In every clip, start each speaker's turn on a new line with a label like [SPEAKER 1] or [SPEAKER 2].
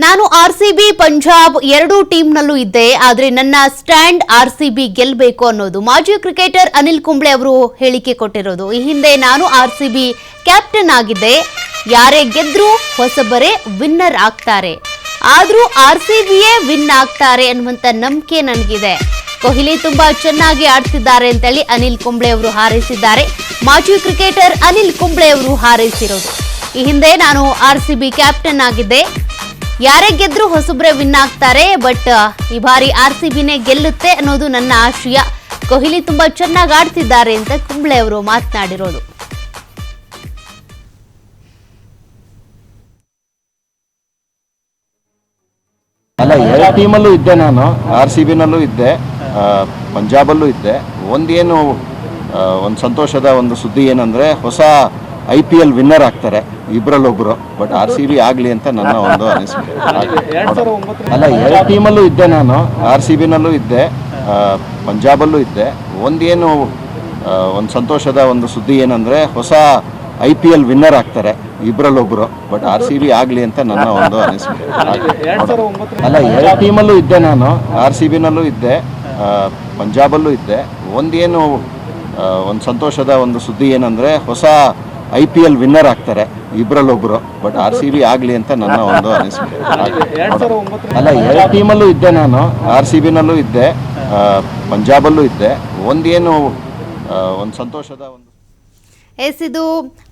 [SPEAKER 1] ನಾನು ಆರ್ಸಿಬಿ ಪಂಜಾಬ್ ಎರಡೂ ಟೀಮ್ನಲ್ಲೂ ಇದ್ದೆ. ಆದರೆ ನನ್ನ ಸ್ಟ್ಯಾಂಡ್ ಆರ್ಸಿಬಿ ಗೆಲ್ಲಬೇಕು ಅನ್ನೋದು ಮಾಜಿ ಕ್ರಿಕೆಟರ್ ಅನಿಲ್ ಕುಂಬ್ಳೆ ಅವರು ಹೇಳಿಕೆ ಕೊಟ್ಟಿರೋದು. ಈ ಹಿಂದೆ ನಾನು ಆರ್ಸಿಬಿ ಕ್ಯಾಪ್ಟನ್ ಆಗಿದ್ದೆ. ಯಾರೇ ಗೆದ್ರೂ ಹೊಸಬರೇ ವಿನ್ನರ್ ಆಗ್ತಾರೆ, ಆದ್ರೂ ಆರ್ಸಿಬಿಯೇ ವಿನ್ ಆಗ್ತಾರೆ ಅನ್ನುವಂತ ನಂಬಿಕೆ ನನಗಿದೆ. ಕೊಹ್ಲಿ ತುಂಬಾ ಚೆನ್ನಾಗಿ ಆಡ್ತಿದ್ದಾರೆ ಅಂತೇಳಿ ಅನಿಲ್ ಕುಂಬ್ಳೆ ಅವರು ಹಾರೈಸಿದ್ದಾರೆ. ಮಾಜಿ ಕ್ರಿಕೆಟರ್ ಅನಿಲ್ ಕುಂಬ್ಳೆ ಅವರು ಹಾರೈಸಿರೋದು. ಈ ಹಿಂದೆ ನಾನು ಆರ್ಸಿಬಿ ಕ್ಯಾಪ್ಟನ್ ಆಗಿದ್ದೆ. ಯಾರೇ ಗೆದ್ರೂ ಹೊಸಬ್ರೆ ವಿನ್ ಆಗ್ತಾರೆ, ಬಟ್ ಈ ಬಾರಿ ಆರ್ಸಿಬಿನೇ ಗೆಲ್ಲುತ್ತೆ ಅನ್ನೋದು ನನ್ನ ಆಶಯ. ಕೊಹ್ಲಿ ತುಂಬಾ ಚೆನ್ನಾಗಿ ಆಡ್ತಿದ್ದಾರೆ ಅಂತ ಕುಂಬ್ಳೆ ಅವರು ಮಾತನಾಡಿರೋದು.
[SPEAKER 2] ಅಲ್ಲ, ಎರಡು ಟೀಮಲ್ಲೂ ಇದ್ದೆ. ನಾನು ಆರ್ಸಿಬಿನಲ್ಲೂ ಇದ್ದೆ, ಪಂಜಾಬಲ್ಲೂ ಇದ್ದೆ. ಒಂದು ಸಂತೋಷದ ಒಂದು ಸುದ್ದಿ ಏನಂದ್ರೆ, ಹೊಸ IPL ವಿನ್ನರ್ ಆಗ್ತಾರೆ ಇಬ್ಬರಲ್ಲೊಬ್ಬರು. ಬಟ್ ಆರ್ಸಿಬಿ ಆಗಲಿ ಅಂತ ನನ್ನ ಒಂದು ಅನಿಸಿಕೆ. ಅಲ್ಲ, ಎರಡು ಟೀಮಲ್ಲೂ ಇದ್ದೆ. ನಾನು ಆರ್ಸಿಬಿನಲ್ಲೂ ಇದ್ದೆ, ಪಂಜಾಬಲ್ಲೂ ಇದ್ದೆ. ಒಂದು ಸಂತೋಷದ ಒಂದು ಸುದ್ದಿ ಏನಂದ್ರೆ, ಹೊಸ IPL ವಿನ್ನರ್ ಆಗ್ತಾರೆ ಇಬ್ಬರಲ್ಲೊಬ್ಬರು. ಬಟ್ ಆರ್ಸಿಬಿ ಆಗಲಿ ಅಂತ ನನ್ನ ಒಂದು ಅನಿಸಿಕೆ. ಅಲ್ಲ, ಎರಡು ಟೀಮಲ್ಲೂ ಇದ್ದೆ. ನಾನು ಆರ್ಸಿಬಿನಲ್ಲೂ ಇದ್ದೆ, ಪಂಜಾಬಲ್ಲೂ ಇದ್ದೆ. ಒಂದು ಸಂತೋಷದ ಒಂದು ಸುದ್ದಿ ಏನಂದ್ರೆ, ಹೊಸ IPL ವಿನ್ನರ್ ಆಗ್ತಾರೆ ಇಬ್ಬರಲ್ಲೊಬ್ಬರು. ಬಟ್ ಆರ್ಸಿಬಿ ಆಗಲಿ ಅಂತ ನನ್ನ ಒಂದು ಅನಿಸಿಕೆ. ಅಲ್ಲ, ಎರಡು ಟೀಮಲ್ಲೂ ಇದ್ದೆ. ನಾನು ಆರ್ಸಿಬಿನಲ್ಲೂ ಇದ್ದೆ, ಪಂಜಾಬಲ್ಲೂ ಇದ್ದೆ. ಒಂದು ಸಂತೋಷದ ಒಂದು
[SPEAKER 1] ಇದು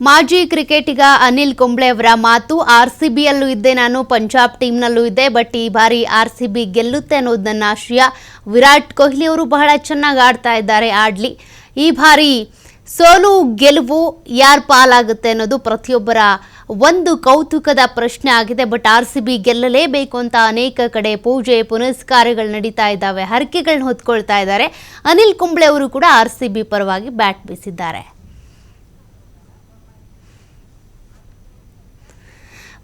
[SPEAKER 1] ಮಾಜಿ ಕ್ರಿಕೆಟಿಗ ಅನಿಲ್ ಕುಂಬ್ಳೆ ಅವರ ಮಾತು. ಆರ್ಸಿಬಿಯಲ್ಲೂ ಇದ್ದೆ ನಾನು, ಪಂಜಾಬ್ ಟೀಮ್ನಲ್ಲೂ ಇದ್ದೆ, ಬಟ್ ಈ ಬಾರಿ ಆರ್ಸಿಬಿ ಗೆಲ್ಲುತ್ತೆ ಅನ್ನೋದು ನನ್ನ ಆಶಯ. ವಿರಾಟ್ ಕೊಹ್ಲಿ ಅವರು ಬಹಳ ಚೆನ್ನಾಗಿ ಆಡ್ತಾ ಇದ್ದಾರೆ, ಆಡ್ಲಿ. ಈ ಬಾರಿ ಸೋಲು ಗೆಲುವು ಯಾರ ಪಾಲಾಗುತ್ತೆ ಅನ್ನೋದು ಪ್ರತಿಯೊಬ್ಬರ ಒಂದು ಕೌತುಕದ ಪ್ರಶ್ನೆ ಆಗಿದೆ. ಬಟ್ ಆರ್ಸಿಬಿ ಗೆಲ್ಲಲೇಬೇಕು ಅಂತ ಅನೇಕ ಕಡೆ ಪೂಜೆ ಪುನಸ್ಕಾರಗಳು ನಡೀತಾ ಇದ್ದಾವೆ, ಹರಕೆಗಳನ್ನ ಹೊತ್ಕೊಳ್ತಾ ಇದ್ದಾರೆ. ಅನಿಲ್ ಕುಂಬ್ಳೆ ಅವರು ಕೂಡ ಆರ್ಸಿಬಿ ಪರವಾಗಿ ಬ್ಯಾಟ್ ಬೀಸಿದ್ದಾರೆ.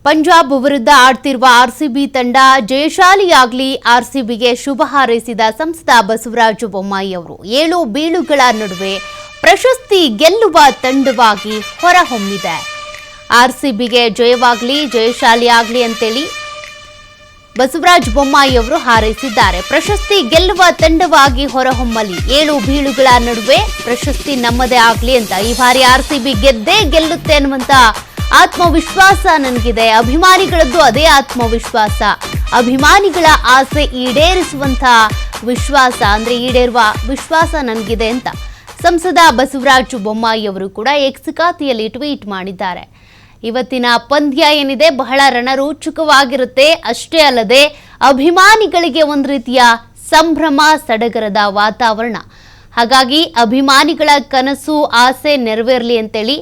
[SPEAKER 1] ಪಂಜಾಬ್ ವಿರುದ್ಧ ಆಡ್ತಿರುವ ಆರ್ಸಿಬಿ ತಂಡ ಜಯಶಾಲಿಯಾಗಲಿ, ಆರ್ಸಿಬಿಗೆ ಶುಭ ಹಾರೈಸಿದ ಸಂಸದ ಬಸವರಾಜ ಬೊಮ್ಮಾಯಿ ಅವರು 7 ಬೀಳುಗಳ ನಡುವೆ ಪ್ರಶಸ್ತಿ ಗೆಲ್ಲುವ ತಂಡವಾಗಿ ಹೊರಹೊಮ್ಮಿದೆ. ಆರ್ಸಿಬಿಗೆ ಜಯವಾಗಲಿ, ಜಯಶಾಲಿಯಾಗಲಿ ಅಂತೇಳಿ ಬಸವರಾಜ ಬೊಮ್ಮಾಯಿ ಅವರು ಹಾರೈಸಿದ್ದಾರೆ. ಪ್ರಶಸ್ತಿ ಗೆಲ್ಲುವ ತಂಡವಾಗಿ ಹೊರಹೊಮ್ಮಲಿ, 7 ಬೀಳುಗಳ ನಡುವೆ ಪ್ರಶಸ್ತಿ ನಮ್ಮದೇ ಆಗಲಿ ಅಂತ. ಈ ಬಾರಿ ಆರ್ಸಿಬಿ ಗೆದ್ದೇ ಗೆಲ್ಲುತ್ತೆ ಅನ್ನುವಂತ ಆತ್ಮವಿಶ್ವಾಸ ನನಗಿದೆ. ಅಭಿಮಾನಿಗಳದ್ದು ಅದೇ ಆತ್ಮವಿಶ್ವಾಸ. ಅಭಿಮಾನಿಗಳ ಆಸೆ ಈಡೇರಿಸುವಂತ ವಿಶ್ವಾಸ, ಅಂದ್ರೆ ಈಡೇರುವ ವಿಶ್ವಾಸ ನನಗಿದೆ ಅಂತ ಸಂಸದ ಬಸವರಾಜ ಬೊಮ್ಮಾಯಿ ಅವರು ಕೂಡ ಎಕ್ಸ್ ಖಾತೆಯಲ್ಲಿ ಟ್ವೀಟ್ ಮಾಡಿದ್ದಾರೆ. ಇವತ್ತಿನ ಪಂದ್ಯ ಏನಿದೆ ಬಹಳ ರಣರೋಚಕವಾಗಿರುತ್ತೆ. ಅಷ್ಟೇ ಅಲ್ಲದೆ ಅಭಿಮಾನಿಗಳಿಗೆ ಒಂದು ರೀತಿಯ ಸಂಭ್ರಮ, ಸಡಗರದ ವಾತಾವರಣ. ಹಾಗಾಗಿ ಅಭಿಮಾನಿಗಳ ಕನಸು, ಆಸೆ ನೆರವೇರಲಿ ಅಂತೇಳಿ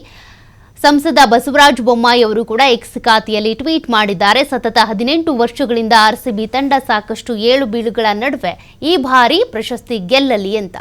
[SPEAKER 1] ಸಂಸದ ಬಸವರಾಜ ಬೊಮ್ಮಾಯಿ ಅವರು ಕೂಡ ಎಕ್ಸ್ ಖಾತೆಯಲ್ಲಿ ಟ್ವೀಟ್ ಮಾಡಿದ್ದಾರೆ. ಸತತ 18 ವರ್ಷಗಳಿಂದ ಆರ್ಸಿಬಿ ತಂಡ ಸಾಕಷ್ಟು 7 ಬೀಳುಗಳ ನಡುವೆ ಈ ಬಾರಿ ಪ್ರಶಸ್ತಿ ಗೆಲ್ಲಲಿ ಅಂತ.